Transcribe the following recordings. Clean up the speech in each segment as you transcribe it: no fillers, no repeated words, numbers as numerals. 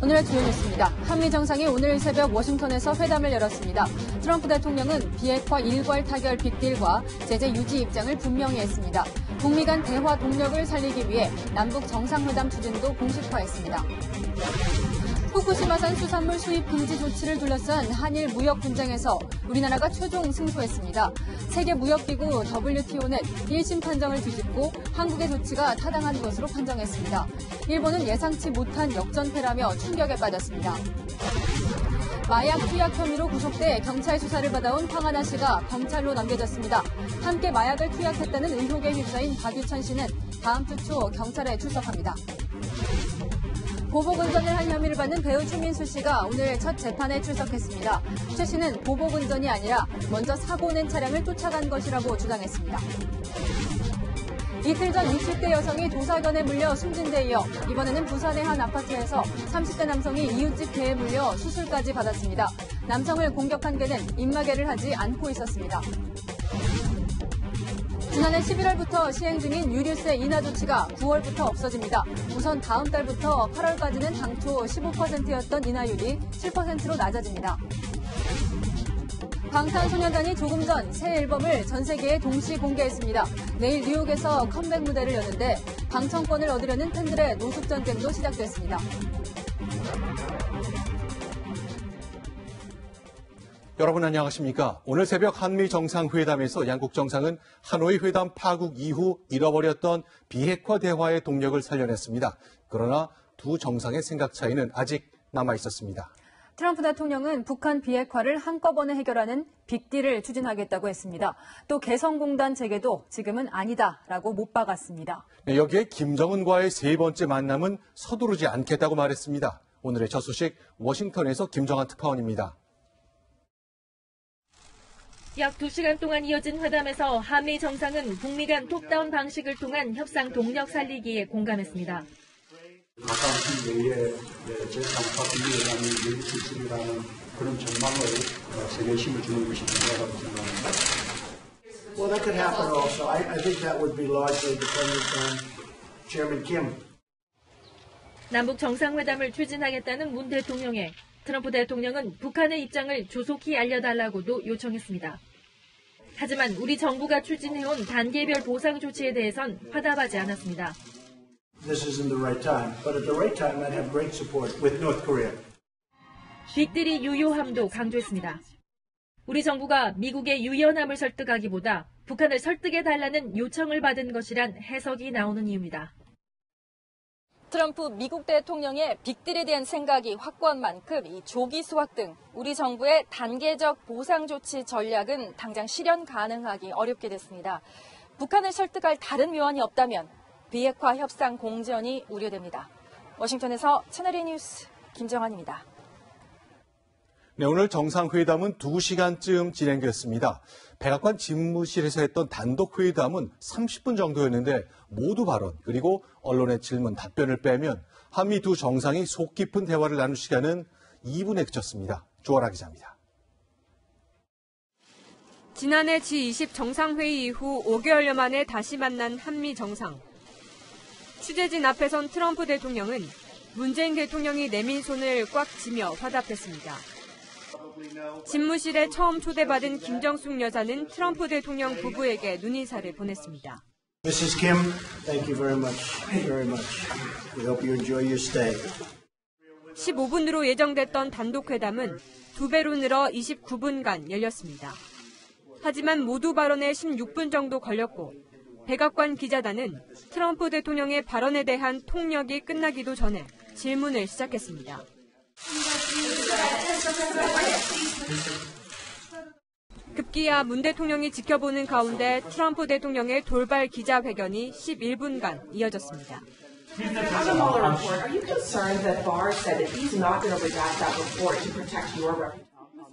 오늘의 주요 뉴스입니다. 한미 정상이 오늘 새벽 워싱턴에서 회담을 열었습니다. 트럼프 대통령은 비핵화 일괄 타결 빅딜과 제재 유지 입장을 분명히 했습니다. 북미 간 대화 동력을 살리기 위해 남북 정상회담 추진도 공식화했습니다. 후쿠시마산 수산물 수입 금지 조치를 둘러싼 한일 무역 분쟁에서 우리나라가 최종 승소했습니다. 세계무역기구 WTO는 1심 판정을 뒤집고 한국의 조치가 타당한 것으로 판정했습니다. 일본은 예상치 못한 역전패라며 충격에 빠졌습니다. 마약 투약 혐의로 구속돼 경찰 수사를 받아온 황하나 씨가 검찰로 넘겨졌습니다. 함께 마약을 투약했다는 의혹에 휩싸인 박유천 씨는 다음 주 초 경찰에 출석합니다. 보복운전을 한 혐의를 받는 배우 최민수 씨가 오늘 첫 재판에 출석했습니다. 최 씨는 보복운전이 아니라 먼저 사고 낸 차량을 쫓아간 것이라고 주장했습니다. 이틀 전 60대 여성이 도사견에 물려 숨진 데 이어 이번에는 부산의 한 아파트에서 30대 남성이 이웃집 개에 물려 수술까지 받았습니다. 남성을 공격한 개는 입마개를 하지 않고 있었습니다. 지난해 11월부터 시행 중인 유류세 인하 조치가 9월부터 없어집니다. 우선 다음 달부터 8월까지는 당초 15%였던 인하율이 7%로 낮아집니다. 방탄소년단이 조금 전 새 앨범을 전 세계에 동시 공개했습니다. 내일 뉴욕에서 컴백 무대를 여는데 방청권을 얻으려는 팬들의 노숙 전쟁도 시작됐습니다. 여러분 안녕하십니까? 오늘 새벽 한미 정상회담에서 양국 정상은 하노이 회담 파국 이후 잃어버렸던 비핵화 대화의 동력을 살려냈습니다. 그러나 두 정상의 생각 차이는 아직 남아 있었습니다. 트럼프 대통령은 북한 비핵화를 한꺼번에 해결하는 빅딜을 추진하겠다고 했습니다. 또 개성공단 재개도 지금은 아니다라고 못 박았습니다. 여기에 김정은과의 세 번째 만남은 서두르지 않겠다고 말했습니다. 오늘의 첫 소식 워싱턴에서 김정한 특파원입니다. 약 2시간 동안 이어진 회담에서 한미 정상은 북미 간 톱다운 방식을 통한 협상 동력 살리기에 공감했습니다. 가까운 시일 내에 제3차 북미회담이 열릴 수 있으리라는 그런 전망을 세계에 힘을 주는 것이 중요하다고 생각합니다. Well, that could happen also. I think that would be largely dependent on Chairman Kim. 남북 정상회담을 추진하겠다는 문 대통령에 트럼프 대통령은 북한의 입장을 조속히 알려달라고도 요청했습니다. 하지만 우리 정부가 추진해온 단계별 보상 조치에 대해선 화답하지 않았습니다. This isn't the right time, but at the right time, I'd have great support with North Korea. 빅딜이 유효함도 강조했습니다. 우리 정부가 미국의 유연함을 설득하기보다 북한을 설득해달라는 요청을 받은 것이란 해석이 나오는 이유입니다. 트럼프 미국 대통령의 빅딜에 대한 생각이 확고한 만큼 이 조기 수확 등 우리 정부의 단계적 보상 조치 전략은 당장 실현 가능하기 어렵게 됐습니다. 북한을 설득할 다른 묘안이 없다면 비핵화 협상 공전이 우려됩니다. 워싱턴에서 채널A 뉴스 김정환입니다. 네, 오늘 정상회담은 2시간쯤 진행됐습니다. 백악관 집무실에서 했던 단독 회담은 30분 정도였는데 모두 발언 그리고 언론의 질문 답변을 빼면 한미 두 정상이 속 깊은 대화를 나눌 시간은 2분에 그쳤습니다. 조아라 기자입니다. 지난해 G20 정상회의 이후 5개월여 만에 다시 만난 한미 정상. 취재진 앞에선 트럼프 대통령은 문재인 대통령이 내민 손을 꽉 쥐며 화답했습니다. 집무실에 처음 초대받은 김정숙 여사는 트럼프 대통령 부부에게 눈인사를 보냈습니다. Mrs. Kim, thank you very much. Very much. We hope you enjoy your stay. 15분으로 예정됐던 단독 회담은 2배로 늘어 29분간 열렸습니다. 하지만 모두 발언에 16분 정도 걸렸고 백악관 기자단은 트럼프 대통령의 발언에 대한 통역이 끝나기도 전에 질문을 시작했습니다. 급기야 문 대통령이 지켜보는 가운데 트럼프 대통령의 돌발 기자회견이 11분간 이어졌습니다.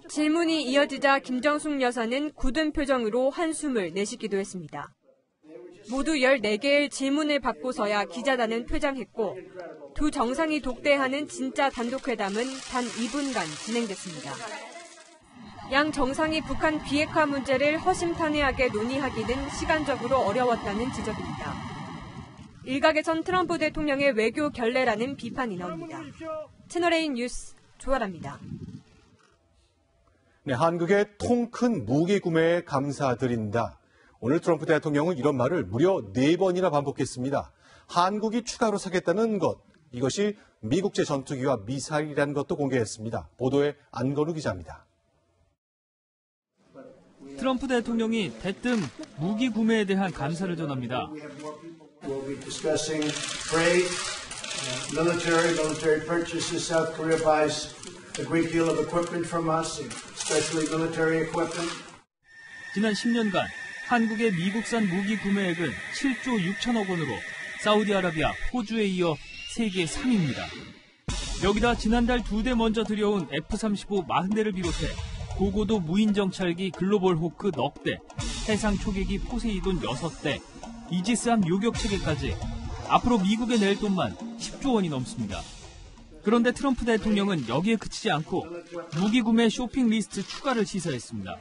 질문이 이어지자 김정숙 여사는 굳은 표정으로 한숨을 내쉬기도 했습니다. 모두 14개의 질문을 받고서야 기자단은 퇴장했고 두 정상이 독대하는 진짜 단독회담은 단 2분간 진행됐습니다. 양 정상이 북한 비핵화 문제를 허심탄회하게 논의하기는 시간적으로 어려웠다는 지적입니다. 일각에선 트럼프 대통령의 외교 결례라는 비판이 나옵니다. 채널A 뉴스 조아라입니다. 네, 한국의 통 큰 무기 구매에 감사드린다. 오늘 트럼프 대통령은 이런 말을 무려 4번이나 반복했습니다. 한국이 추가로 사겠다는 것, 이것이 미국제 전투기와 미사일이라는 것도 공개했습니다. 보도에 안건우 기자입니다. 트럼프 대통령이 대뜸 무기 구매에 대한 감사를 전합니다. We'll be discussing trade, military purchases. South Korea buys a great deal of equipment from us, especially military equipment. 지난 10년간 한국의 미국산 무기 구매액은 7조 6천억 원으로 사우디아라비아, 호주에 이어 세계 3위입니다. 여기다 지난달 2대 먼저 들여온 F-35 40대를 비롯해 고고도 무인정찰기 글로벌 호크 넉 대, 해상 초계기 포세이돈 6대, 이지스함 요격체계까지 앞으로 미국에 낼 돈만 10조 원이 넘습니다. 그런데 트럼프 대통령은 여기에 그치지 않고 무기 구매 쇼핑 리스트 추가를 시사했습니다.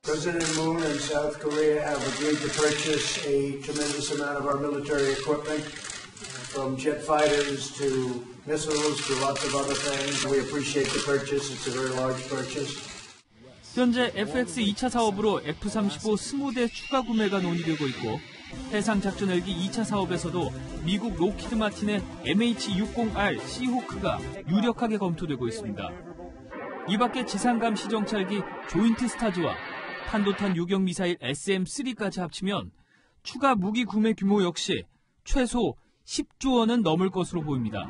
President Moon and South Korea have agreed to purchase a tremendous amount of our military equipment, from jet fighters to missiles to lots of other things. We appreciate the purchase. It's a very large purchase. 현재 FX 2차 사업으로 F-35 20대 추가 구매가 논의되고 있고 해상작전 헬기 2차 사업에서도 미국 로키드 마틴의 MH-60R 시호크가 유력하게 검토되고 있습니다. 이 밖에 지상감시 정찰기 조인트 스타즈와 탄도탄 유격 미사일 SM-3까지 합치면 추가 무기 구매 규모 역시 최소 10조 원은 넘을 것으로 보입니다.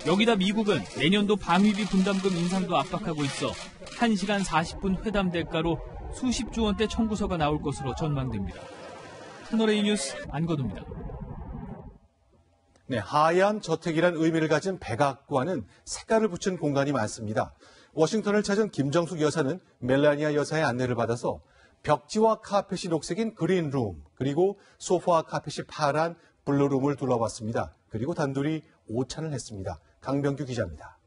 여기다 미국은 내년도 방위비 분담금 인상도 압박하고 있어 1시간 40분 회담 대가로 수십조 원대 청구서가 나올 것으로 전망됩니다. 채널A 뉴스 안건우입니다. 네, 하얀 저택이란 의미를 가진 백악관은 색깔을 붙인 공간이 많습니다. 워싱턴을 찾은 김정숙 여사는 멜라니아 여사의 안내를 받아서 벽지와 카펫이 녹색인 그린룸, 그리고 소파와 카펫이 파란 블루룸을 둘러봤습니다. 그리고 단둘이 오찬을 했습니다. 강병규 기자입니다.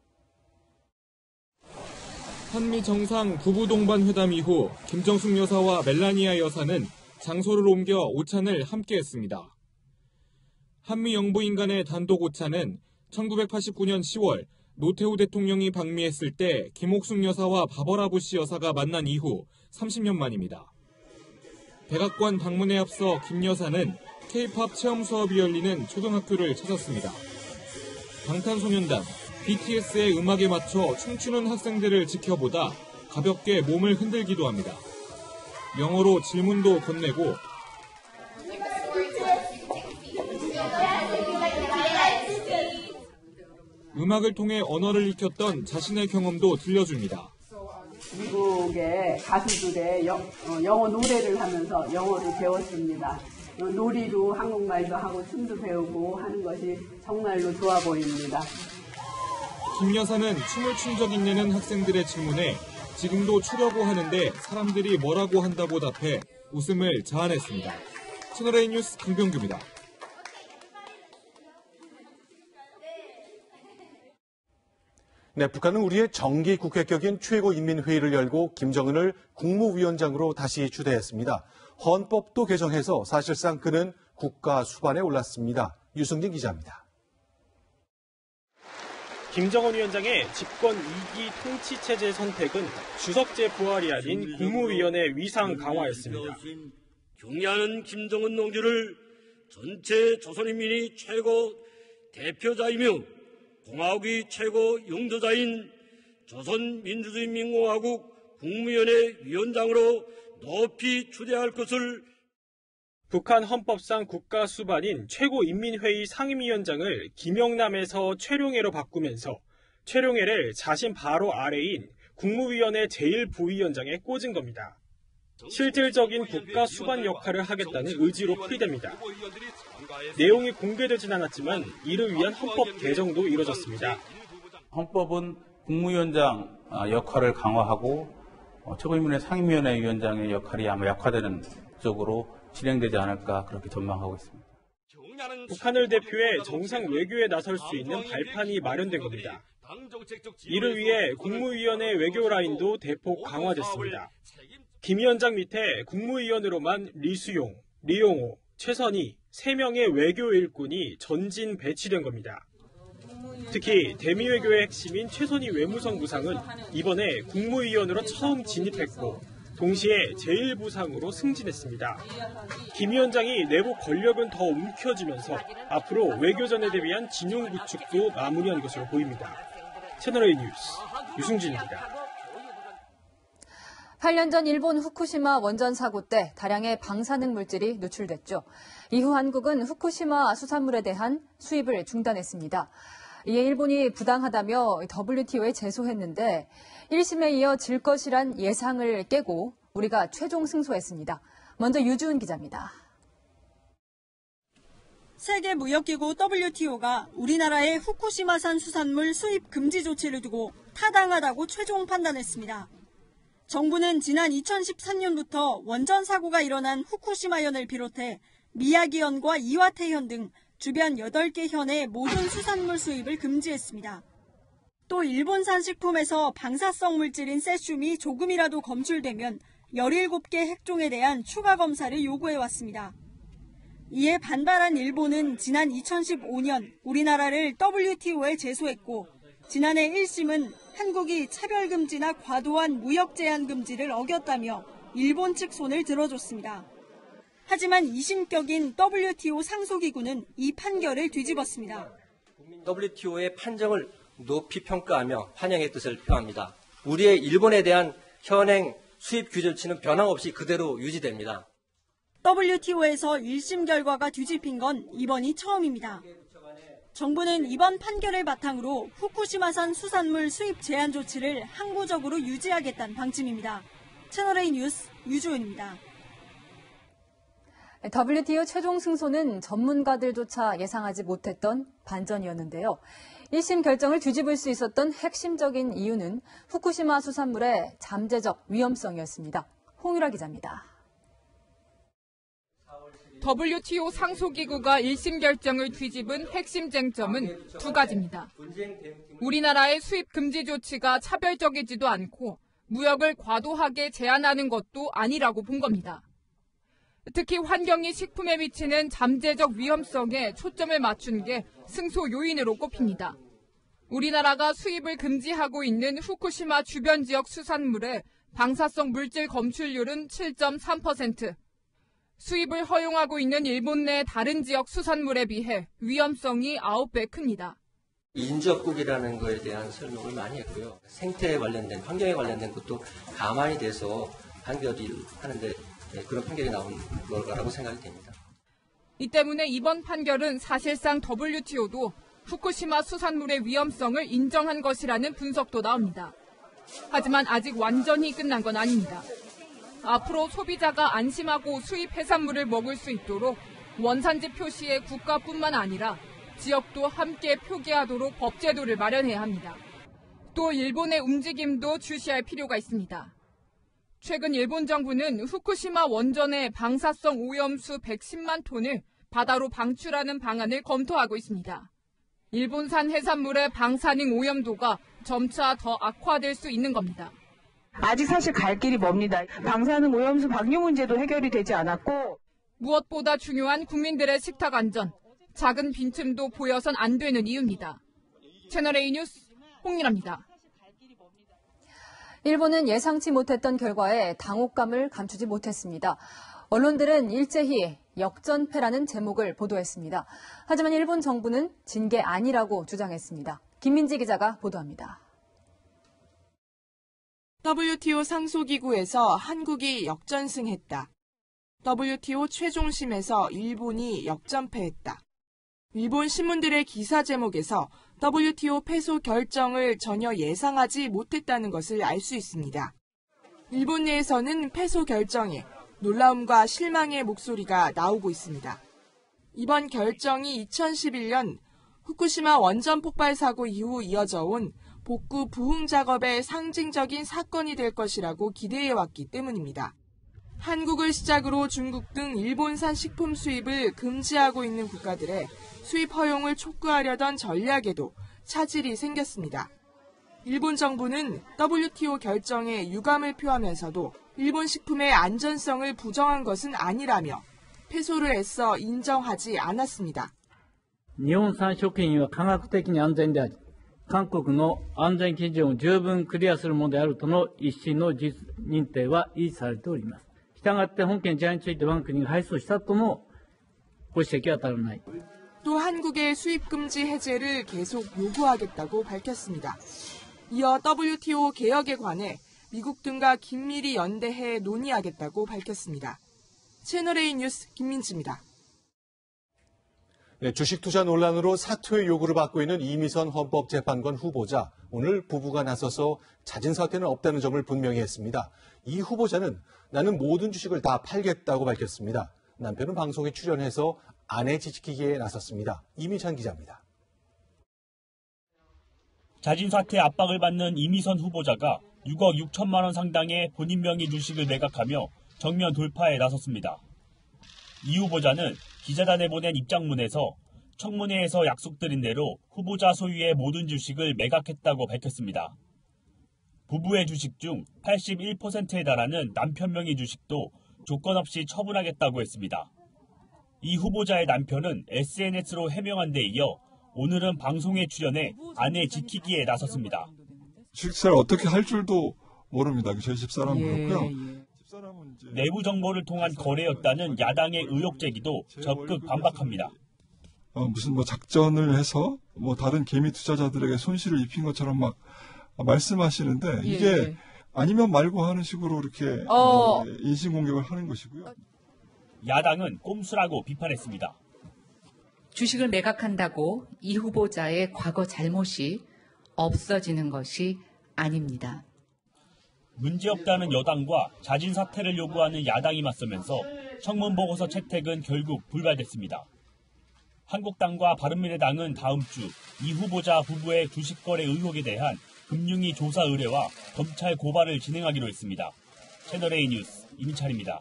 한미 정상 부부 동반 회담 이후 김정숙 여사와 멜라니아 여사는 장소를 옮겨 오찬을 함께했습니다. 한미 영부인 간의 단독 오찬은 1989년 10월 노태우 대통령이 방미했을 때 김옥숙 여사와 바버라 부시 여사가 만난 이후 30년 만입니다. 백악관 방문에 앞서 김 여사는 K-팝 체험 수업이 열리는 초등학교를 찾았습니다. 방탄소년단, BTS의 음악에 맞춰 춤추는 학생들을 지켜보다 가볍게 몸을 흔들기도 합니다. 영어로 질문도 건네고 음악을 통해 언어를 익혔던 자신의 경험도 들려줍니다. 미국의 가수들의 영어 노래를 하면서 영어를 배웠습니다. 놀이로 한국말도 하고 춤도 배우고 하는 것이 정말로 좋아 보입니다. 김 여사는 춤을 춘 적 있냐는 학생들의 질문에 지금도 추려고 하는데 사람들이 뭐라고 한다고 답해 웃음을 자아냈습니다. 채널A 뉴스 강병규입니다. 네, 북한은 우리의 정기 국회격인 최고인민회의를 열고 김정은을 국무위원장으로 다시 추대했습니다. 헌법도 개정해서 사실상 그는 국가 수반에 올랐습니다. 유승진 기자입니다. 김정은 위원장의 집권 2기 통치체제 선택은 주석제 부활이 아닌 국무위원회 위상 강화였습니다. 경례하는 김정은 동지를 전체 조선인민이 최고 대표자이며 공화국이 최고 영도자인 조선민주주의인민공화국 국무위원회 위원장으로 높이 추대할 것을. 북한 헌법상 국가 수반인 최고인민회의 상임위원장을 김영남에서 최룡해로 바꾸면서 최룡해를 자신 바로 아래인 국무위원회 제1부위원장에 꽂은 겁니다. 실질적인 국가 수반 역할을 하겠다는 의지로 풀이됩니다. 내용이 공개되진 않았지만 이를 위한 헌법 개정도 이뤄졌습니다. 헌법은 국무위원장 역할을 강화하고 최고인민회 상임위원회 위원장의 역할이 아마 약화되는 쪽으로 진행되지 않을까 그렇게 전망하고 있습니다. 북한을 대표해 정상 외교에 나설 수 있는 발판이 마련된 겁니다. 이를 위해 국무위원회 외교 라인도 대폭 강화됐습니다. 김 위원장 밑에 국무위원으로만 리수용, 리용호, 최선희 3명의 외교 일꾼이 전진 배치된 겁니다. 특히 대미외교의 핵심인 최선희 외무성 부상은 이번에 국무위원으로 처음 진입했고 동시에 제1부상으로 승진했습니다. 김 위원장이 내부 권력은 더 움켜쥐면서 앞으로 외교전에 대비한 진용 구축도 마무리한 것으로 보입니다. 채널A 뉴스 유승진입니다. 8년 전 일본 후쿠시마 원전 사고 때 다량의 방사능 물질이 누출됐죠. 이후 한국은 후쿠시마 수산물에 대한 수입을 중단했습니다. 이에 일본이 부당하다며 WTO에 제소했는데 1심에 이어 질 것이란 예상을 깨고 우리가 최종 승소했습니다. 먼저 유주은 기자입니다. 세계무역기구 WTO가 우리나라의 후쿠시마산 수산물 수입 금지 조치를 두고 타당하다고 최종 판단했습니다. 정부는 지난 2013년부터 원전 사고가 일어난 후쿠시마현을 비롯해 미야기현과 이와테현 등 주변 8개 현의 모든 수산물 수입을 금지했습니다. 또 일본산 식품에서 방사성 물질인 세슘이 조금이라도 검출되면 17개 핵종에 대한 추가 검사를 요구해왔습니다. 이에 반발한 일본은 지난 2015년 우리나라를 WTO에 제소했고 지난해 1심은 한국이 차별금지나 과도한 무역 제한 금지를 어겼다며 일본 측 손을 들어줬습니다. 하지만 2심격인 WTO 상소기구는 이 판결을 뒤집었습니다. WTO의 판정을 높이 평가하며 환영의 뜻을 표합니다. 우리의 일본에 대한 현행 수입 규제 조치는 변함없이 그대로 유지됩니다. WTO에서 1심 결과가 뒤집힌 건 이번이 처음입니다. 정부는 이번 판결을 바탕으로 후쿠시마산 수산물 수입 제한 조치를 항구적으로 유지하겠다는 방침입니다. 채널A 뉴스 유주은입니다. WTO 최종 승소는 전문가들조차 예상하지 못했던 반전이었는데요. 1심 결정을 뒤집을 수 있었던 핵심적인 이유는 후쿠시마 수산물의 잠재적 위험성이었습니다. 홍유라 기자입니다. WTO 상소기구가 1심 결정을 뒤집은 핵심 쟁점은 두 가지입니다. 우리나라의 수입 금지 조치가 차별적이지도 않고 무역을 과도하게 제한하는 것도 아니라고 본 겁니다. 특히 환경이 식품에 미치는 잠재적 위험성에 초점을 맞춘 게 승소 요인으로 꼽힙니다. 우리나라가 수입을 금지하고 있는 후쿠시마 주변 지역 수산물의 방사성 물질 검출률은 7.3%, 수입을 허용하고 있는 일본 내 다른 지역 수산물에 비해 위험성이 9배 큽니다. 인접국이라는 거에 대한 설명을 많이 했고요. 생태에 관련된, 환경에 관련된 것도 가만히 돼서 판결을 하는데 그런 판결이 나온 거라고 생각이 됩니다. 이 때문에 이번 판결은 사실상 WTO도 후쿠시마 수산물의 위험성을 인정한 것이라는 분석도 나옵니다. 하지만 아직 완전히 끝난 건 아닙니다. 앞으로 소비자가 안심하고 수입 해산물을 먹을 수 있도록 원산지 표시에 국가뿐만 아니라 지역도 함께 표기하도록 법제도를 마련해야 합니다. 또 일본의 움직임도 주시할 필요가 있습니다. 최근 일본 정부는 후쿠시마 원전의 방사성 오염수 110만 톤을 바다로 방출하는 방안을 검토하고 있습니다. 일본산 해산물의 방사능 오염도가 점차 더 악화될 수 있는 겁니다. 아직 사실 갈 길이 멉니다. 방사능 오염수 방류 문제도 해결이 되지 않았고 무엇보다 중요한 국민들의 식탁 안전, 작은 빈틈도 보여선 안 되는 이유입니다. 채널A 뉴스 홍윤아입니다. 일본은 예상치 못했던 결과에 당혹감을 감추지 못했습니다. 언론들은 일제히 역전패라는 제목을 보도했습니다. 하지만 일본 정부는 진 게 아니라고 주장했습니다. 김민지 기자가 보도합니다. WTO 상소기구에서 한국이 역전승했다. WTO 최종심에서 일본이 역전패했다. 일본 신문들의 기사 제목에서 WTO 패소 결정을 전혀 예상하지 못했다는 것을 알 수 있습니다. 일본 내에서는 패소 결정에 놀라움과 실망의 목소리가 나오고 있습니다. 이번 결정이 2011년 후쿠시마 원전 폭발 사고 이후 이어져 온 복구 부흥 작업의 상징적인 사건이 될 것이라고 기대해왔기 때문입니다. 한국을 시작으로 중국 등 일본산 식품 수입을 금지하고 있는 국가들의 수입 허용을 촉구하려던 전략에도 차질이 생겼습니다. 일본 정부는 WTO 결정에 유감을 표하면서도 일본 식품의 안전성을 부정한 것은 아니라며 패소를 애써 인정하지 않았습니다. 日本産食品は科学的に安全であり、韓国の安全基準を十分クリアするものであるとの一審の事実認定は維持されております。したがって本件事案について我が国が敗訴したともご指摘は当たらない。 또 한국의 수입 금지 해제를 계속 요구하겠다고 밝혔습니다. 이어 WTO 개혁에 관해 미국 등과 긴밀히 연대해 논의하겠다고 밝혔습니다. 채널A 뉴스 김민지입니다. 네, 주식 투자 논란으로 사퇴의 요구를 받고 있는 이미선 헌법재판관 후보자, 오늘 부부가 나서서 잦은 사퇴는 없다는 점을 분명히 했습니다. 이 후보자는 나는 모든 주식을 다 팔겠다고 밝혔습니다. 남편은 방송에 출연해서 아내 지키기에 나섰습니다. 이민찬 기자입니다. 자진 사퇴 압박을 받는 이미선 후보자가 6억 6천만 원 상당의 본인 명의 주식을 매각하며 정면 돌파에 나섰습니다. 이 후보자는 기자단에 보낸 입장문에서 청문회에서 약속드린 대로 후보자 소유의 모든 주식을 매각했다고 밝혔습니다. 부부의 주식 중 81%에 달하는 남편 명의 주식도 조건 없이 처분하겠다고 했습니다. 이 후보자의 남편은 SNS로 해명한 데 이어 오늘은 방송에 출연해 아내 지키기에 나섰습니다. 주식사를 어떻게 할 줄도 모릅니다. 저희 집사람은 그렇고요. 내부 정보를 통한 거래였다는 야당의 의혹 제기도 적극 반박합니다. 무슨 작전을 해서 다른 개미 투자자들에게 손실을 입힌 것처럼 막 말씀하시는데 이게 아니면 말고 하는 식으로 이렇게 인신공격을 하는 것이고요. 야당은 꼼수라고 비판했습니다. 주식을 매각한다고 이 후보자의 과거 잘못이 없어지는 것이 아닙니다. 문제없다는 여당과 자진 사퇴를 요구하는 야당이 맞서면서 청문보고서 채택은 결국 불발됐습니다. 한국당과 바른미래당은 다음 주 이 후보자 부부의 주식 거래 의혹에 대한 금융위 조사 의뢰와 검찰 고발을 진행하기로 했습니다. 채널A 뉴스 임찬입니다.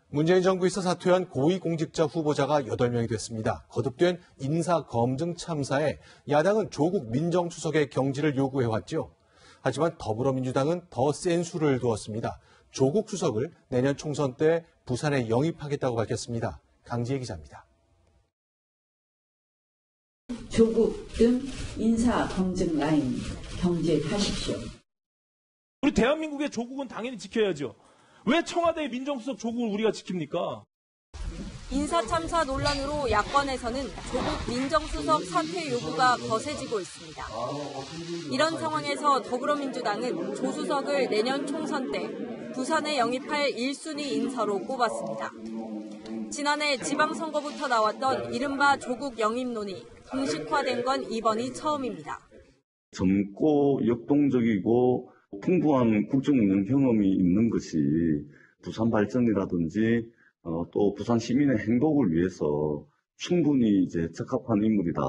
문재인 정부에서 사퇴한 고위공직자 후보자가 8명이 됐습니다. 거듭된 인사검증 참사에 야당은 조국 민정수석의 경질을 요구해왔죠. 하지만 더불어민주당은 더 센 수를 두었습니다. 조국 수석을 내년 총선 때 부산에 영입하겠다고 밝혔습니다. 강지혜 기자입니다. 조국 등 인사검증 라인 경질하십시오. 우리 대한민국의 조국은 당연히 지켜야죠. 왜 청와대 민정수석 조국을 우리가 지킵니까? 인사참사 논란으로 야권에서는 조국 민정수석 사퇴 요구가 거세지고 있습니다. 이런 상황에서 더불어민주당은 조 수석을 내년 총선 때 부산에 영입할 1순위 인사로 꼽았습니다. 지난해 지방선거부터 나왔던 이른바 조국 영입론이 공식화된 건 이번이 처음입니다. 젊고 역동적이고 풍부한 국정 운영 경험이 있는 것이 부산 발전이라든지 또 부산 시민의 행복을 위해서 충분히 적합한 인물이다.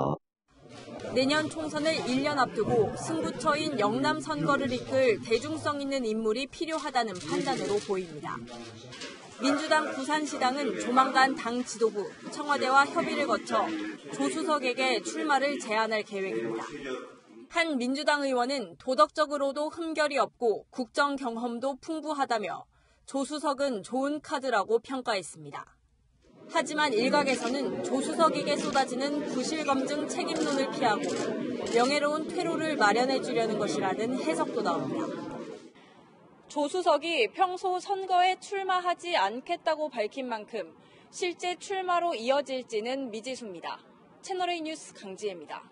내년 총선을 1년 앞두고 승부처인 영남 선거를 이끌 대중성 있는 인물이 필요하다는 판단으로 보입니다. 민주당 부산시당은 조만간 당 지도부, 청와대와 협의를 거쳐 조 수석에게 출마를 제안할 계획입니다. 한 민주당 의원은 도덕적으로도 흠결이 없고 국정 경험도 풍부하다며 조 수석은 좋은 카드라고 평가했습니다. 하지만 일각에서는 조 수석에게 쏟아지는 부실검증 책임론을 피하고 명예로운 퇴로를 마련해 주려는 것이라는 해석도 나옵니다. 조 수석이 평소 선거에 출마하지 않겠다고 밝힌 만큼 실제 출마로 이어질지는 미지수입니다. 채널A 뉴스 강지혜입니다.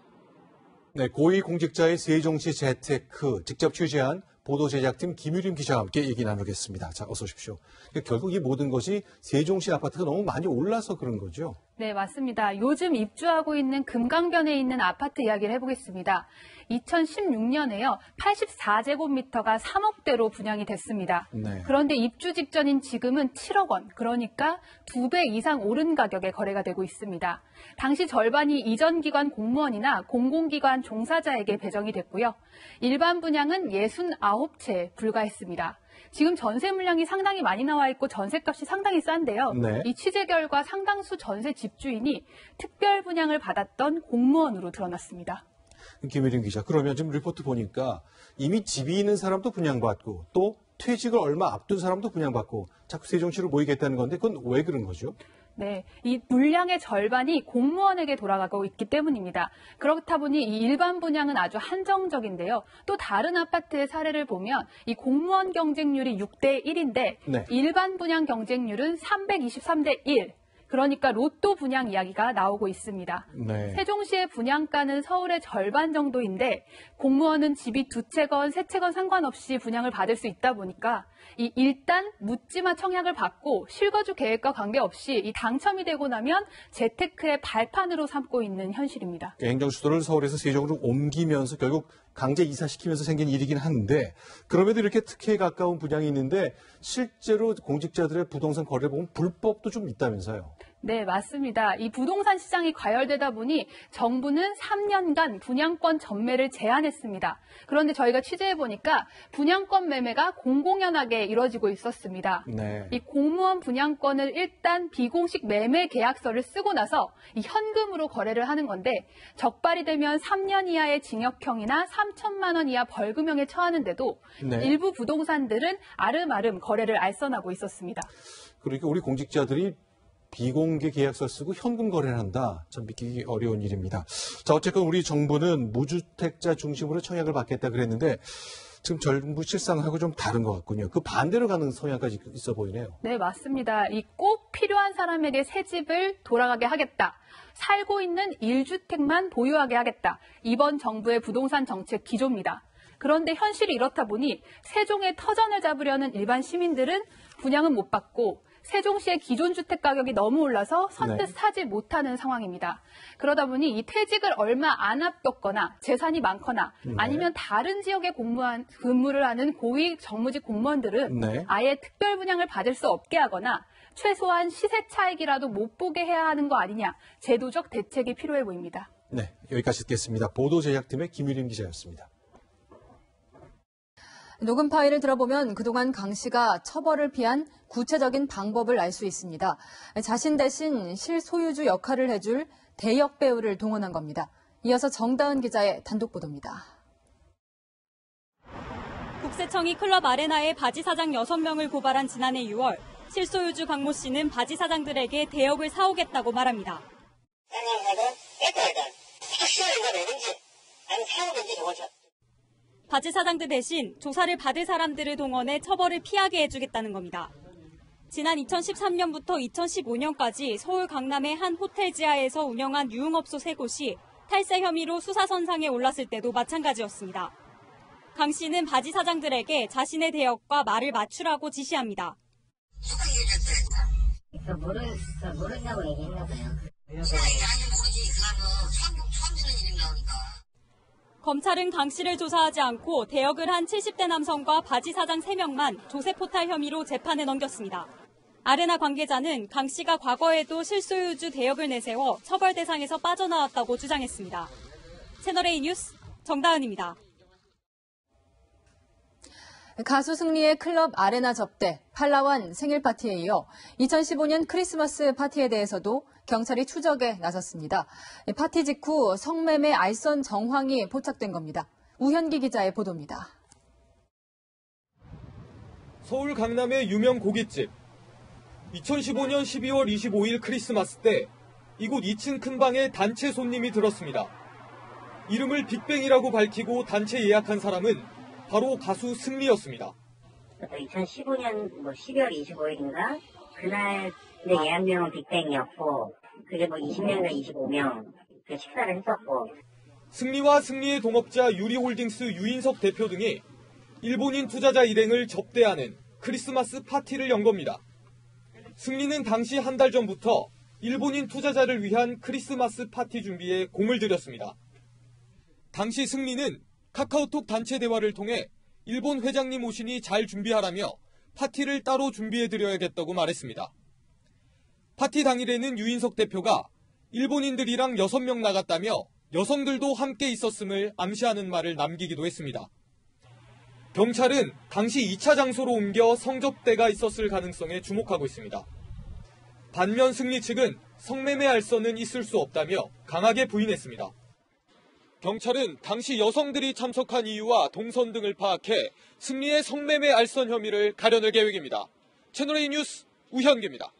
네, 고위공직자의 세종시 재테크 직접 취재한 보도제작팀 김유림 기자와 함께 얘기 나누겠습니다. 자, 어서 오십시오. 결국 이 모든 것이 세종시 아파트가 너무 많이 올라서 그런 거죠? 네, 맞습니다. 요즘 입주하고 있는 금강변에 있는 아파트 이야기를 해보겠습니다. 2016년에요. 84제곱미터가 3억대로 분양이 됐습니다. 네. 그런데 입주 직전인 지금은 7억 원, 그러니까 2배 이상 오른 가격에 거래가 되고 있습니다. 당시 절반이 이전 기관 공무원이나 공공기관 종사자에게 배정이 됐고요. 일반 분양은 69채에 불과했습니다. 지금 전세 물량이 상당히 많이 나와 있고 전세값이 상당히 싼데요. 네. 이 취재 결과 상당수 전세 집주인이 특별 분양을 받았던 공무원으로 드러났습니다. 김혜림 기자, 그러면 지금 리포트 보니까 이미 집이 있는 사람도 분양받고 또 퇴직을 얼마 앞둔 사람도 분양받고 자꾸 세종시로 모이겠다는 건데 그건 왜 그런 거죠? 네, 이 물량의 절반이 공무원에게 돌아가고 있기 때문입니다. 그렇다 보니 이 일반 분양은 아주 한정적인데요. 또 다른 아파트의 사례를 보면 이 공무원 경쟁률이 6대 1인데 네. 일반 분양 경쟁률은 323대 1. 그러니까 로또 분양 이야기가 나오고 있습니다. 네. 세종시의 분양가는 서울의 절반 정도인데 공무원은 집이 두 채건 세 채건 상관없이 분양을 받을 수 있다 보니까 일단 묻지마 청약을 받고 실거주 계획과 관계없이 당첨이 되고 나면 재테크의 발판으로 삼고 있는 현실입니다. 행정수도를 서울에서 세종으로 옮기면서 결국 강제 이사시키면서 생긴 일이긴 한데 그럼에도 이렇게 특혜에 가까운 분양이 있는데 실제로 공직자들의 부동산 거래를 보면 불법도 좀 있다면서요. 네, 맞습니다. 이 부동산 시장이 과열되다 보니 정부는 3년간 분양권 전매를 제한했습니다. 그런데 저희가 취재해보니까 분양권 매매가 공공연하게 이루어지고 있었습니다. 네. 이 공무원 분양권을 일단 비공식 매매 계약서를 쓰고 나서 현금으로 거래를 하는 건데 적발이 되면 3년 이하의 징역형이나 3천만 원 이하 벌금형에 처하는데도 네. 일부 부동산들은 아름아름 거래를 알선하고 있었습니다. 그러니까 우리 공직자들이 비공개 계약서 쓰고 현금 거래를 한다. 참 믿기 어려운 일입니다. 자, 어쨌건 우리 정부는 무주택자 중심으로 청약을 받겠다 그랬는데 지금 정부 실상하고 좀 다른 것 같군요. 그 반대로 가는 성향까지 있어 보이네요. 네, 맞습니다. 꼭 필요한 사람에게 새 집을 돌아가게 하겠다. 살고 있는 1주택만 보유하게 하겠다. 이번 정부의 부동산 정책 기조입니다. 그런데 현실이 이렇다 보니 세종의 터전을 잡으려는 일반 시민들은 분양은 못 받고 세종시의 기존 주택 가격이 너무 올라서 선뜻 사지 못하는 상황입니다. 그러다 보니 이 퇴직을 얼마 안 앞뒀거나 재산이 많거나 아니면 다른 지역에 근무를 하는 고위 정무직 공무원들은 아예 특별 분양을 받을 수 없게 하거나 최소한 시세 차익이라도 못 보게 해야 하는 거 아니냐, 제도적 대책이 필요해 보입니다. 네, 여기까지 듣겠습니다. 보도제작팀의 김유림 기자였습니다. 녹음 파일을 들어보면 그동안 강 씨가 처벌을 피한 구체적인 방법을 알 수 있습니다. 자신 대신 실소유주 역할을 해줄 대역 배우를 동원한 겁니다. 이어서 정다은 기자의 단독 보도입니다. 국세청이 클럽 아레나의 바지 사장 6명을 고발한 지난해 6월, 실소유주 강모 씨는 바지 사장들에게 대역을 사오겠다고 말합니다. 바지 사장들 대신 조사를 받을 사람들을 동원해 처벌을 피하게 해주겠다는 겁니다. 지난 2013년부터 2015년까지 서울 강남의 한 호텔 지하에서 운영한 유흥업소 3곳이 탈세 혐의로 수사선상에 올랐을 때도 마찬가지였습니다. 강 씨는 바지 사장들에게 자신의 대역과 말을 맞추라고 지시합니다. 모른다고 얘기했나 봐요. 검찰은 강 씨를 조사하지 않고 대역을 한 70대 남성과 바지 사장 3명만 조세포탈 혐의로 재판에 넘겼습니다. 아레나 관계자는 강 씨가 과거에도 실소유주 대역을 내세워 처벌 대상에서 빠져나왔다고 주장했습니다. 채널A 뉴스 정다은입니다. 가수 승리의 클럽 아레나 접대, 팔라완 생일 파티에 이어 2015년 크리스마스 파티에 대해서도 경찰이 추적에 나섰습니다. 파티 직후 성매매 알선 정황이 포착된 겁니다. 우현기 기자의 보도입니다. 서울 강남의 유명 고깃집. 2015년 12월 25일 크리스마스 때 이곳 2층 큰 방에 단체 손님이 들었습니다. 이름을 빅뱅이라고 밝히고 단체 예약한 사람은 바로 가수 승리였습니다. 2015년 12월 25일인가? 그날 예약명은 빅뱅이었고 그게 20명이나 25명 식사를 했었고. 승리와 승리의 동업자 유리홀딩스 유인석 대표 등이 일본인 투자자 일행을 접대하는 크리스마스 파티를 연 겁니다. 승리는 당시 한 달 전부터 일본인 투자자를 위한 크리스마스 파티 준비에 공을 들였습니다. 당시 승리는 카카오톡 단체 대화를 통해 일본 회장님 오시니 잘 준비하라며 파티를 따로 준비해드려야겠다고 말했습니다. 파티 당일에는 유인석 대표가 일본인들이랑 6명 나갔다며 여성들도 함께 있었음을 암시하는 말을 남기기도 했습니다. 경찰은 당시 2차 장소로 옮겨 성접대가 있었을 가능성에 주목하고 있습니다. 반면 승리 측은 성매매 알선은 있을 수 없다며 강하게 부인했습니다. 경찰은 당시 여성들이 참석한 이유와 동선 등을 파악해 승리의 성매매 알선 혐의를 가려낼 계획입니다. 채널A 뉴스 우현기입니다.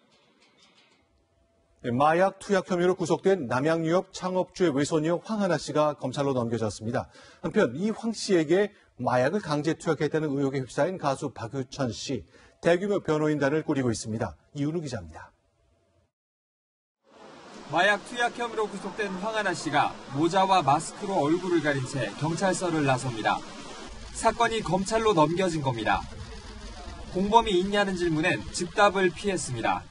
마약 투약 혐의로 구속된 남양유업 창업주의 외손녀 황하나 씨가 검찰로 넘겨졌습니다. 한편 이 황 씨에게 마약을 강제 투약했다는 의혹에 휩싸인 가수 박유천 씨, 대규모 변호인단을 꾸리고 있습니다. 이윤우 기자입니다. 마약 투약 혐의로 구속된 황하나 씨가 모자와 마스크로 얼굴을 가린 채 경찰서를 나섭니다. 사건이 검찰로 넘겨진 겁니다. 공범이 있냐는 질문엔 즉답을 피했습니다.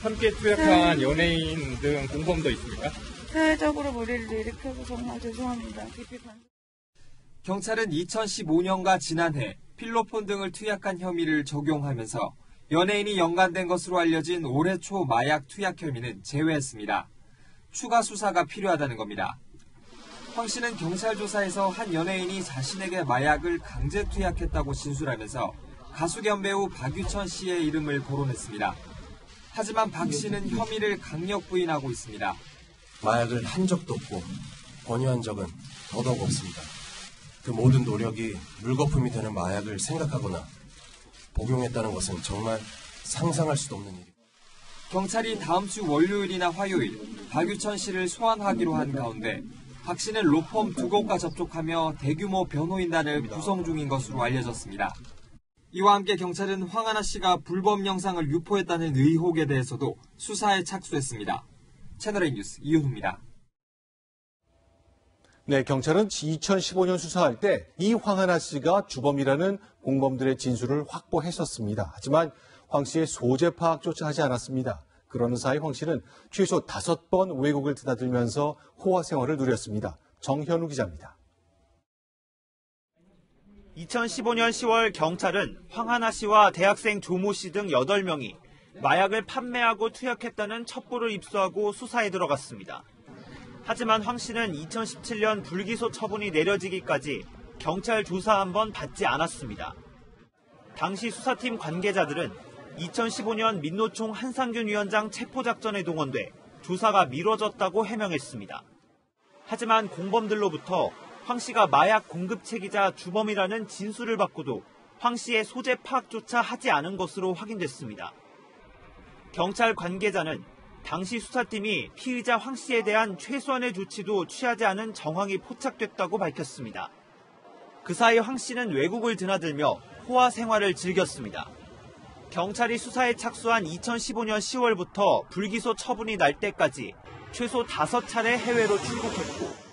함께 투약한 연예인 등 공범도 있습니까? 사회적으로 무리를 일으켜서 정말 죄송합니다. 경찰은 2015년과 지난해 필로폰 등을 투약한 혐의를 적용하면서 연예인이 연관된 것으로 알려진 올해 초 마약 투약 혐의는 제외했습니다. 추가 수사가 필요하다는 겁니다. 황 씨는 경찰 조사에서 한 연예인이 자신에게 마약을 강제 투약했다고 진술하면서 가수 겸 배우 박유천 씨의 이름을 거론했습니다. 하지만 박 씨는 혐의를 강력 부인하고 있습니다. 마약을 한 적도 없고 권유한 적은 더더욱 없습니다. 그 모든 노력이 물거품이 되는 마약을 생각하거나 복용했다는 것은 정말 상상할 수도 없는 일입니다. 경찰이 다음 주 월요일이나 화요일 박유천 씨를 소환하기로 한 가운데 박 씨는 로펌 2곳과 접촉하며 대규모 변호인단을 구성 중인 것으로 알려졌습니다. 이와 함께 경찰은 황하나 씨가 불법 영상을 유포했다는 의혹에 대해서도 수사에 착수했습니다. 채널A 뉴스 이윤우입니다. 네, 경찰은 2015년 수사할 때 이 황하나 씨가 주범이라는 공범들의 진술을 확보했었습니다. 하지만 황 씨의 소재 파악조차 하지 않았습니다. 그러는 사이 황 씨는 최소 5번 외국을 드나들면서 호화 생활을 누렸습니다. 정현우 기자입니다. 2015년 10월 경찰은 황하나 씨와 대학생 조모 씨 등 8명이 마약을 판매하고 투약했다는 첩보를 입수하고 수사에 들어갔습니다. 하지만 황 씨는 2017년 불기소 처분이 내려지기까지 경찰 조사 한 번 받지 않았습니다. 당시 수사팀 관계자들은 2015년 민노총 한상균 위원장 체포작전에 동원돼 조사가 미뤄졌다고 해명했습니다. 하지만 공범들로부터 황 씨가 마약 공급책이자 주범이라는 진술을 받고도 황 씨의 소재 파악조차 하지 않은 것으로 확인됐습니다. 경찰 관계자는 당시 수사팀이 피의자 황 씨에 대한 최소한의 조치도 취하지 않은 정황이 포착됐다고 밝혔습니다. 그 사이 황 씨는 외국을 드나들며 호화 생활을 즐겼습니다. 경찰이 수사에 착수한 2015년 10월부터 불기소 처분이 날 때까지 최소 5차례 해외로 출국했고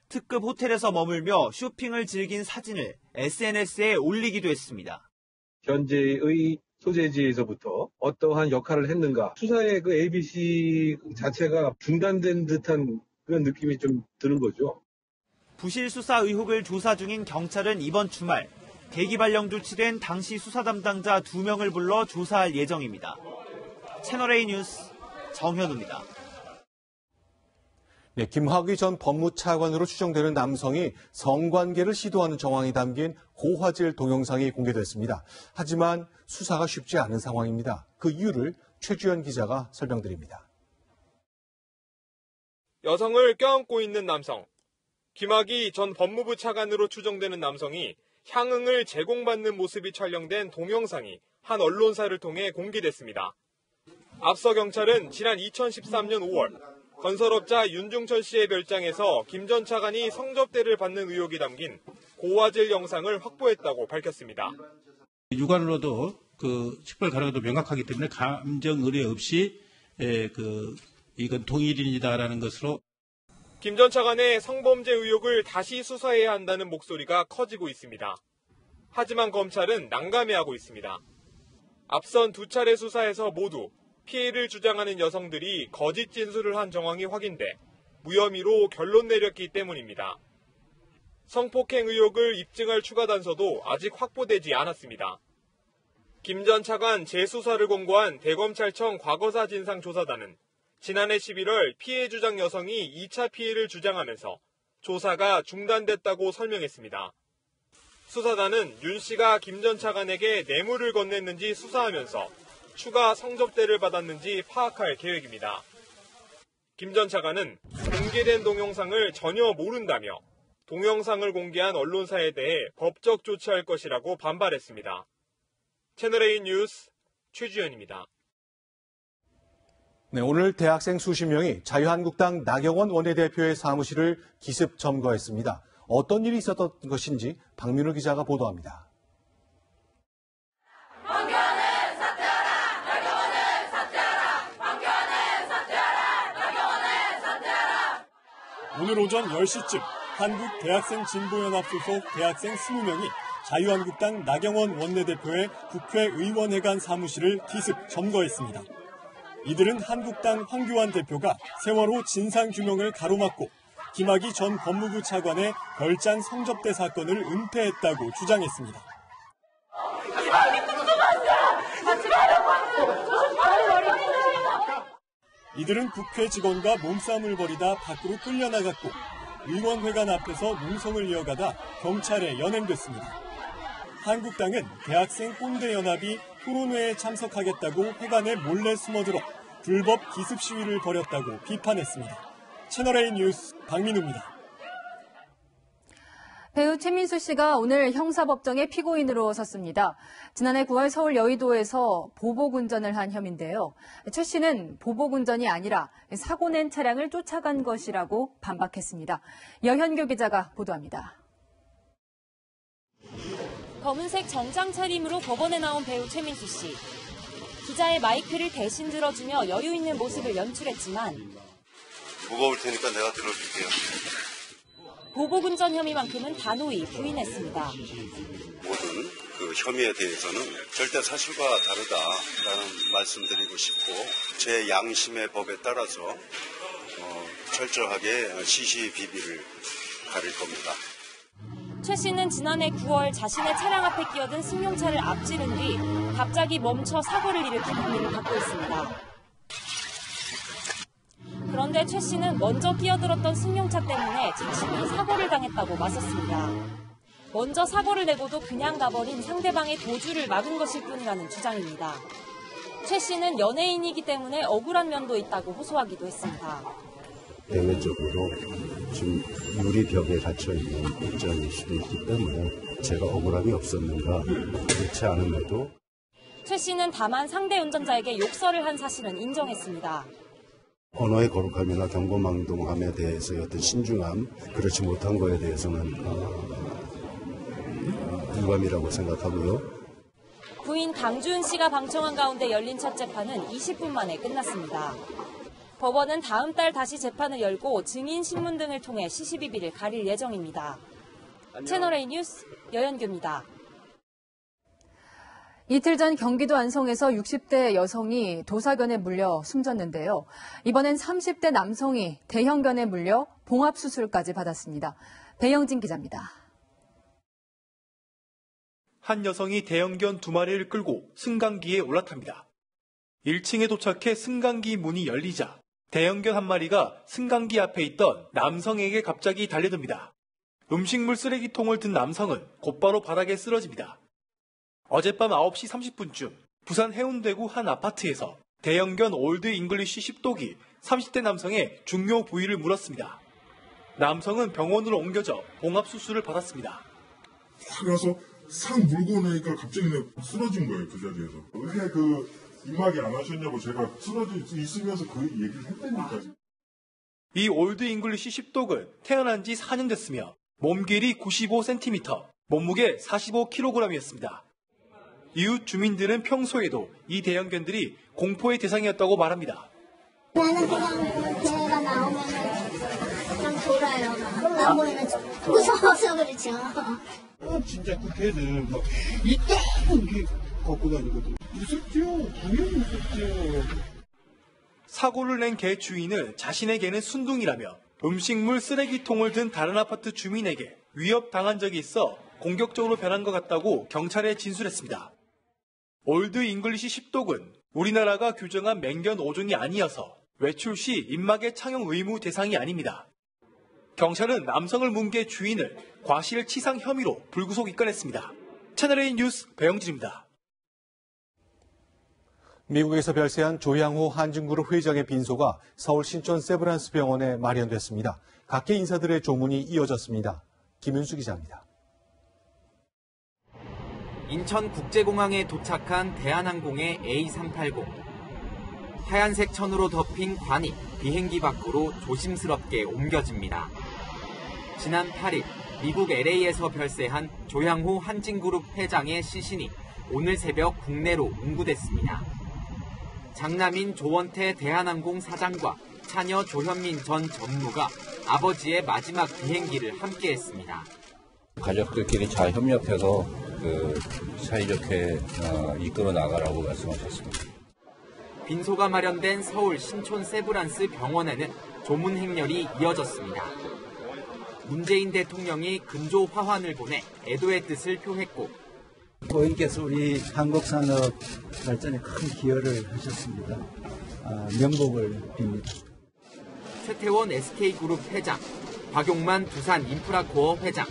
특급 호텔에서 머물며 쇼핑을 즐긴 사진을 SNS에 올리기도 했습니다. 현재의 소재지에서부터 어떠한 역할을 했는가. 수사의 그 ABC 자체가 중단된 듯한 그런 느낌이 좀 드는 거죠. 부실 수사 의혹을 조사 중인 경찰은 이번 주말 계기 발령 조치된 당시 수사 담당자 2명을 불러 조사할 예정입니다. 채널A 뉴스 정현우입니다. 네, 김학의 전 법무차관으로 추정되는 남성이 성관계를 시도하는 정황이 담긴 고화질 동영상이 공개됐습니다. 하지만 수사가 쉽지 않은 상황입니다. 그 이유를 최주연 기자가 설명드립니다. 여성을 껴안고 있는 남성. 김학의 전 법무부 차관으로 추정되는 남성이 향응을 제공받는 모습이 촬영된 동영상이 한 언론사를 통해 공개됐습니다. 앞서 경찰은 지난 2013년 5월 건설업자 윤중천 씨의 별장에서 김 전 차관이 성접대를 받는 의혹이 담긴 고화질 영상을 확보했다고 밝혔습니다. 육안으로도 그 식별 가능성도 명확하기 때문에 감정 의뢰 없이 이건 동일인이다라는 것으로 김 전 차관의 성범죄 의혹을 다시 수사해야 한다는 목소리가 커지고 있습니다. 하지만 검찰은 난감해하고 있습니다. 앞선 2차례 수사에서 모두 피해를 주장하는 여성들이 거짓 진술을 한 정황이 확인돼 무혐의로 결론 내렸기 때문입니다. 성폭행 의혹을 입증할 추가 단서도 아직 확보되지 않았습니다. 김 전 차관 재수사를 권고한 대검찰청 과거사 진상조사단은 지난해 11월 피해 주장 여성이 2차 피해를 주장하면서 조사가 중단됐다고 설명했습니다. 수사단은 윤 씨가 김 전 차관에게 뇌물을 건넸는지 수사하면서 추가 성접대를 받았는지 파악할 계획입니다. 김 전 차관은 공개 공개된 동영상을 전혀 모른다며 동영상을 공개한 언론사에 대해 법적 조치할 것이라고 반발했습니다. 채널A 뉴스 최주현입니다. 네, 오늘 대학생 수십 명이 자유한국당 나경원 원내대표의 사무실을 기습 점거했습니다. 어떤 일이 있었던 것인지 박민우 기자가 보도합니다. 황교안은 사퇴하라! 나경원은 사퇴하라! 황교안은 사퇴하라! 나경원은 사퇴하라! 오늘 오전 10시쯤 한국대학생진보연합 소속 대학생 20명이 자유한국당 나경원 원내대표의 국회의원회관 사무실을 기습 점거했습니다. 이들은 한국당 황교안 대표가 세월호 진상규명을 가로막고 김학의 전 법무부 차관의 별장 성접대 사건을 은폐했다고 주장했습니다. 이들은 국회 직원과 몸싸움을 벌이다 밖으로 끌려나갔고 의원회관 앞에서 농성을 이어가다 경찰에 연행됐습니다. 한국당은 대학생 꼰대연합이 토론회에 참석하겠다고 회관에 몰래 숨어들어 불법 기습 시위를 벌였다고 비판했습니다. 채널A 뉴스 박민우입니다. 배우 최민수 씨가 오늘 형사법정에 피고인으로 섰습니다. 지난해 9월 서울 여의도에서 보복운전을 한 혐의인데요. 최 씨는 보복운전이 아니라 사고 낸 차량을 쫓아간 것이라고 반박했습니다. 여현교 기자가 보도합니다. 검은색 정장 차림으로 법원에 나온 배우 최민수 씨. 기자의 마이크를 대신 들어주며 여유 있는 모습을 연출했지만 무거울 테니까 내가 들어줄게요. 보복운전 혐의만큼은 단호히 부인했습니다. 모든 그 혐의에 대해서는 절대 사실과 다르다라는 말씀드리고 싶고 제 양심의 법에 따라서 철저하게 시시비비를 가릴 겁니다. 최 씨는 지난해 9월 자신의 차량 앞에 끼어든 승용차를 앞지른 뒤 갑자기 멈춰 사고를 일으킨 혐의를 받고 있습니다. 그런데 최 씨는 먼저 끼어들었던 승용차 때문에 자신이 사고를 당했다고 맞섰습니다. 먼저 사고를 내고도 그냥 가버린 상대방의 도주를 막은 것일 뿐이라는 주장입니다. 최 씨는 연예인이기 때문에 억울한 면도 있다고 호소하기도 했습니다. 대외적으로 지금 유리벽에 갇혀있는 입장일 수도 있기 때문에 제가 억울함이 없었는가 그렇지 않음에도 최 씨는 다만 상대 운전자에게 욕설을 한 사실은 인정했습니다. 언어의 거룩함이나 경고망동함에 대해서의 어떤 신중함 그렇지 못한 거에 대해서는 유감이라고 생각하고요. 부인 강주은 씨가 방청한 가운데 열린 첫 재판은 20분 만에 끝났습니다. 법원은 다음 달 다시 재판을 열고 증인 신문 등을 통해 시시비비를 가릴 예정입니다. 채널A 뉴스 여현규입니다. 이틀 전 경기도 안성에서 60대 여성이 도사견에 물려 숨졌는데요. 이번엔 30대 남성이 대형견에 물려 봉합수술까지 받았습니다. 배영진 기자입니다. 한 여성이 대형견 2마리를 끌고 승강기에 올라탑니다. 1층에 도착해 승강기 문이 열리자 대형견 1마리가 승강기 앞에 있던 남성에게 갑자기 달려듭니다. 음식물 쓰레기통을 든 남성은 곧바로 바닥에 쓰러집니다. 어젯밤 9시 30분쯤 부산 해운대구 한 아파트에서 대형견 올드 잉글리쉬 10독이 30대 남성의 중요 부위를 물었습니다. 남성은 병원으로 옮겨져 봉합수술을 받았습니다. 가서 싹 물고 나니까 갑자기 쓰러진 거예요, 그 자리에서. 왜 그 임하게 안 하셨냐고 제가 쓰러져 있으면서 그 얘기를 했다니까. 이 올드 잉글리쉬 10독은 태어난 지 4년 됐으며 몸 길이 95cm, 몸무게 45kg이었습니다. 이웃 주민들은 평소에도 이 대형견들이 공포의 대상이었다고 말합니다. 나는 그냥 걔가 나오면 그냥 돌아요. 안 보이면 무서워서 그렇죠. 진짜 그 개는 막 이따게 걷고 다니거든. 무섭죠. 당연히 무섭죠. 사고를 낸 개 주인은 자신의 개는 순둥이라며 음식물 쓰레기통을 든 다른 아파트 주민에게 위협당한 적이 있어 공격적으로 변한 것 같다고 경찰에 진술했습니다. 올드 잉글리쉬 10독은 우리나라가 규정한 맹견 5종이 아니어서 외출 시 입막에 착용 의무 대상이 아닙니다. 경찰은 남성을 문 개 주인을 과실치상 혐의로 불구속 입건했습니다. 채널A 뉴스 배영진입니다. 미국에서 별세한 조양호 한진그룹 회장의 빈소가 서울 신촌 세브란스 병원에 마련됐습니다. 각계 인사들의 조문이 이어졌습니다. 김윤수 기자입니다. 인천국제공항에 도착한 대한항공의 A380. 하얀색 천으로 덮인 관이 비행기 밖으로 조심스럽게 옮겨집니다. 지난 8일 미국 LA에서 별세한 조양호 한진그룹 회장의 시신이 오늘 새벽 국내로 운구됐습니다. 장남인 조원태 대한항공 사장과 차녀 조현민 전 전무가 아버지의 마지막 비행기를 함께했습니다. 가족들끼리 잘 협력해서 사이좋게 이끌어 나가라고 말씀하셨습니다. 빈소가 마련된 서울 신촌 세브란스 병원에는 조문 행렬이 이어졌습니다. 문재인 대통령이 근조 화환을 보내 애도의 뜻을 표했고, 고인께서 우리 한국 산업 발전에 큰 기여를 하셨습니다. 명복을 빕니다. 최태원 SK그룹 회장, 박용만 두산 인프라코어 회장,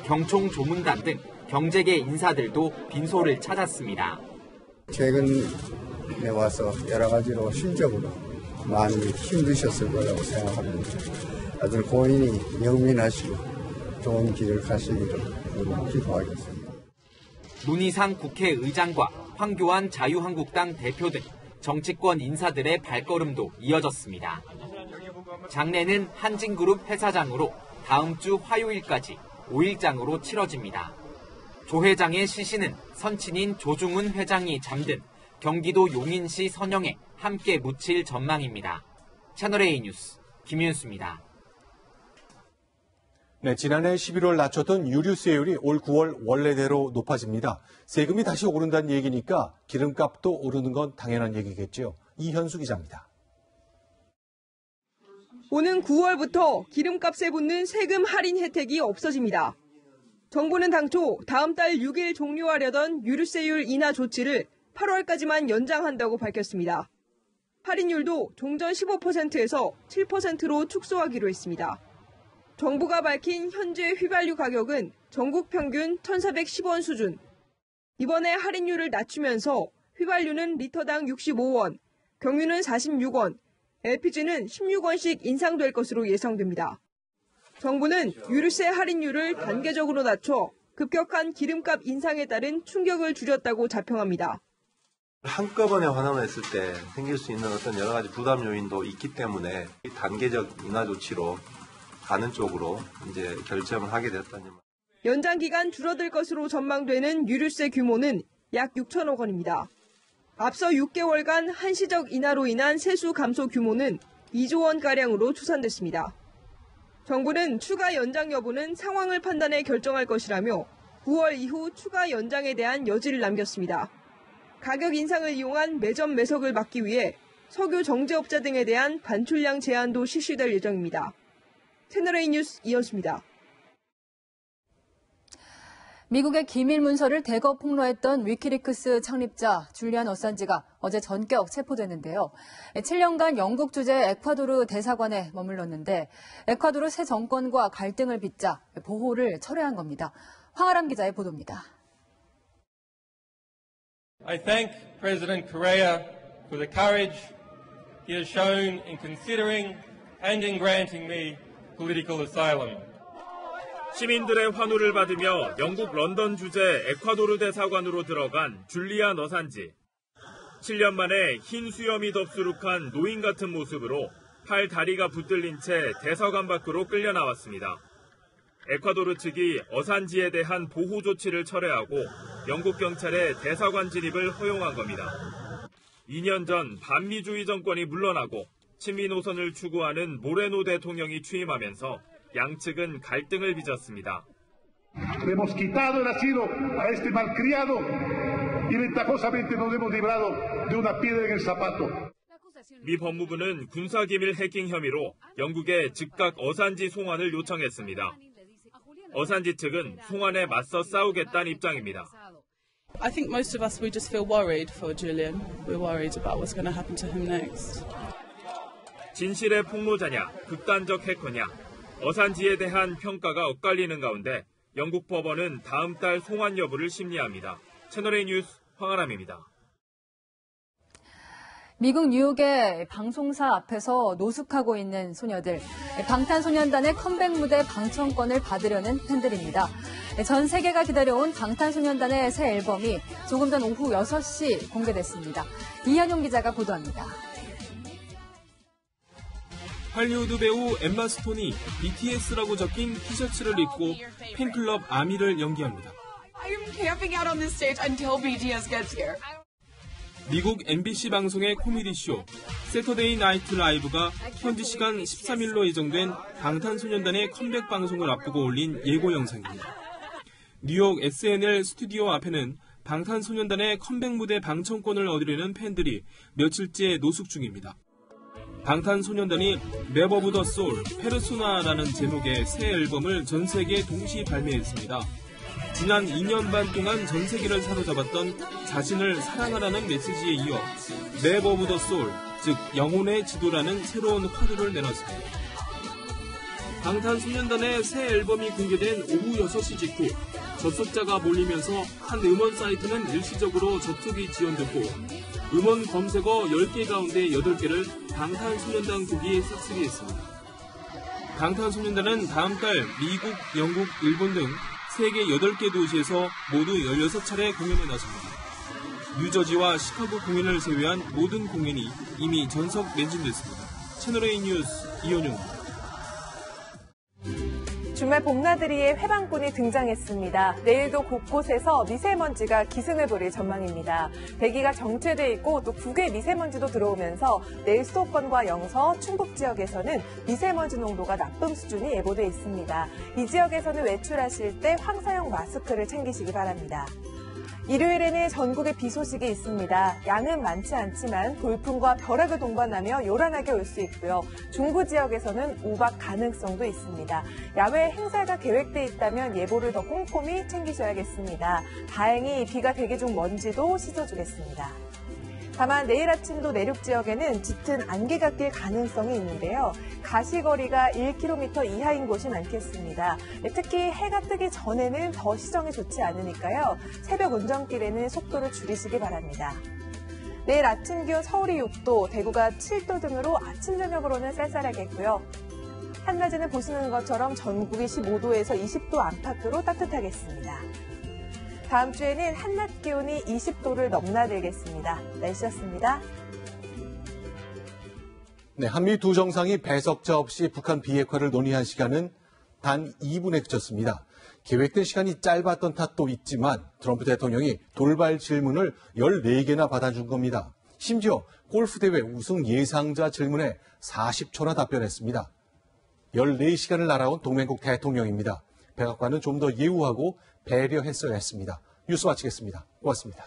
경총 조문단 등 경제계 인사들도 빈소를 찾았습니다. 최근에 와서 여러 가지로 심적으로 많이 힘드셨을 거라고 생각합니다. 다들 고인이 영민하시고 좋은 길을 가시기를 기도하겠습니다. 문희상 국회의장과 황교안 자유한국당 대표 등 정치권 인사들의 발걸음도 이어졌습니다. 장례는 한진그룹 회사장으로 다음 주 화요일까지 5일장으로 치러집니다. 조 회장의 시신은 선친인 조중훈 회장이 잠든 경기도 용인시 선영에 함께 묻힐 전망입니다. 채널A 뉴스 김윤수입니다. 네, 지난해 11월 낮췄던 유류세율이 올 9월 원래대로 높아집니다. 세금이 다시 오른다는 얘기니까 기름값도 오르는 건 당연한 얘기겠죠. 이현수 기자입니다. 오는 9월부터 기름값에 붙는 세금 할인 혜택이 없어집니다. 정부는 당초 다음 달 6일 종료하려던 유류세율 인하 조치를 8월까지만 연장한다고 밝혔습니다. 할인율도 종전 15%에서 7%로 축소하기로 했습니다. 정부가 밝힌 현재 휘발유 가격은 전국 평균 1,410원 수준. 이번에 할인율을 낮추면서 휘발유는 리터당 65원, 경유는 46원, LPG는 16원씩 인상될 것으로 예상됩니다. 정부는 유류세 할인율을 단계적으로 낮춰 급격한 기름값 인상에 따른 충격을 줄였다고 자평합니다. 한꺼번에 환원했을 때 생길 수 있는 어떤 여러 가지 부담 요인도 있기 때문에 단계적 인하 조치로 가는 쪽으로 이제 결정을 하게 됐다니. 연장 기간 줄어들 것으로 전망되는 유류세 규모는 약 6천억 원입니다. 앞서 6개월간 한시적 인하로 인한 세수 감소 규모는 2조 원가량으로 추산됐습니다. 정부는 추가 연장 여부는 상황을 판단해 결정할 것이라며 9월 이후 추가 연장에 대한 여지를 남겼습니다. 가격 인상을 이용한 매점 매석을 막기 위해 석유 정제업자 등에 대한 반출량 제한도 실시될 예정입니다. 채널A 뉴스 이현수입니다. 미국의 기밀 문서를 대거 폭로했던 위키리크스 창립자 줄리안 어산지가 어제 전격 체포됐는데요. 7년간 영국 주재 에콰도르 대사관에 머물렀는데 에콰도르 새 정권과 갈등을 빚자 보호를 철회한 겁니다. 황아람 기자의 보도입니다. I thank President Correa for the courage he has shown in considering and in granting me political asylum. 시민들의 환호를 받으며 영국 런던 주재 에콰도르 대사관으로 들어간 줄리안 어산지. 7년 만에 흰 수염이 덥수룩한 노인 같은 모습으로 팔 다리가 붙들린 채 대사관 밖으로 끌려 나왔습니다. 에콰도르 측이 어산지에 대한 보호 조치를 철회하고 영국 경찰의 대사관 진입을 허용한 겁니다. 2년 전 반미주의 정권이 물러나고 친미 노선을 추구하는 모레노 대통령이 취임하면서 양측은 갈등을 빚었습니다. Hemos quitado el asilo a este malcriado y ventajosamente nos hemos librado de una piedra en el zapato. 미 법무부는 군사기밀 해킹 혐의로 영국에 즉각 어산지 송환을 요청했습니다. 어산지 측은 송환에 맞서 싸우겠다는 입장입니다. I think most of us, we just feel worried for Julian. We're worried about what's going to happen to him next. 진실의 폭로자냐, 극단적 해커냐, 어산지에 대한 평가가 엇갈리는 가운데 영국 법원은 다음 달 송환 여부를 심리합니다. 채널A 뉴스 황아람입니다. 미국 뉴욕의 방송사 앞에서 노숙하고 있는 소녀들. 방탄소년단의 컴백 무대 방청권을 받으려는 팬들입니다. 전 세계가 기다려온 방탄소년단의 새 앨범이 조금 전 오후 6시 공개됐습니다. 이한용 기자가 보도합니다. 할리우드 배우 엠마 스톤이 BTS라고 적힌 티셔츠를 입고 팬클럽 아미를 연기합니다. I'm camping out on this stage until BTS gets here. 미국 MBC 방송의 코미디쇼 세터데이 나이트 라이브가 현지 시간 13일로 예정된 방탄소년단의 컴백 방송을 앞두고 올린 예고 영상입니다. 뉴욕 SNL 스튜디오 앞에는 방탄소년단의 컴백 무대 방청권을 얻으려는 팬들이 며칠째 노숙 중입니다. 방탄소년단이 맵 오브 더 소울, 페르소나라는 제목의 새 앨범을 전 세계에 동시 발매했습니다. 지난 2년 반 동안 전 세계를 사로잡았던 자신을 사랑하라는 메시지에 이어 맵 오브 더 소울, 즉 영혼의 지도라는 새로운 화두를 내놨습니다. 방탄소년단의 새 앨범이 공개된 오후 6시 직후 접속자가 몰리면서 한 음원 사이트는 일시적으로 접속이 지연됐고 음원 검색어 10개 가운데 8개를 방탄소년단 곡이 싹쓸이했습니다. 방탄소년단은 다음 달 미국, 영국, 일본 등 세계 8개 도시에서 모두 16차례 공연에 나섭니다. 뉴저지와 시카고 공연을 제외한 모든 공연이 이미 전석 매진됐습니다. 채널A 뉴스 이현용입니다. 주말 봄나들이의 회방꾼이 등장했습니다. 내일도 곳곳에서 미세먼지가 기승을 부릴 전망입니다. 대기가 정체돼 있고 또 국외 미세먼지도 들어오면서 내일 수도권과 영서, 충북 지역에서는 미세먼지 농도가 나쁨 수준이 예보돼 있습니다. 이 지역에서는 외출하실 때 황사용 마스크를 챙기시기 바랍니다. 일요일에는 전국에 비 소식이 있습니다. 양은 많지 않지만 돌풍과 벼락을 동반하며 요란하게 올 수 있고요. 중부 지역에서는 우박 가능성도 있습니다. 야외 행사가 계획돼 있다면 예보를 더 꼼꼼히 챙기셔야겠습니다. 다행히 비가 대기 중 먼지도 씻어주겠습니다. 다만 내일 아침도 내륙 지역에는 짙은 안개가 낄 가능성이 있는데요. 가시거리가 1km 이하인 곳이 많겠습니다. 특히 해가 뜨기 전에는 더 시정이 좋지 않으니까요. 새벽 운전길에는 속도를 줄이시기 바랍니다. 내일 아침 기온 서울이 6도, 대구가 7도 등으로 아침 저녁으로는 쌀쌀하겠고요. 한낮에는 보시는 것처럼 전국이 15도에서 20도 안팎으로 따뜻하겠습니다. 다음 주에는 한낮 기온이 20도를 넘나들겠습니다. 날씨였습니다. 네, 한미 두 정상이 배석자 없이 북한 비핵화를 논의한 시간은 단 2분에 그쳤습니다. 계획된 시간이 짧았던 탓도 있지만 트럼프 대통령이 돌발 질문을 14개나 받아준 겁니다. 심지어 골프대회 우승 예상자 질문에 40초나 답변했습니다. 14시간을 날아온 동맹국 대통령입니다. 백악관은 좀 더 예우하고 배려했어야 했습니다. 뉴스 마치겠습니다. 고맙습니다.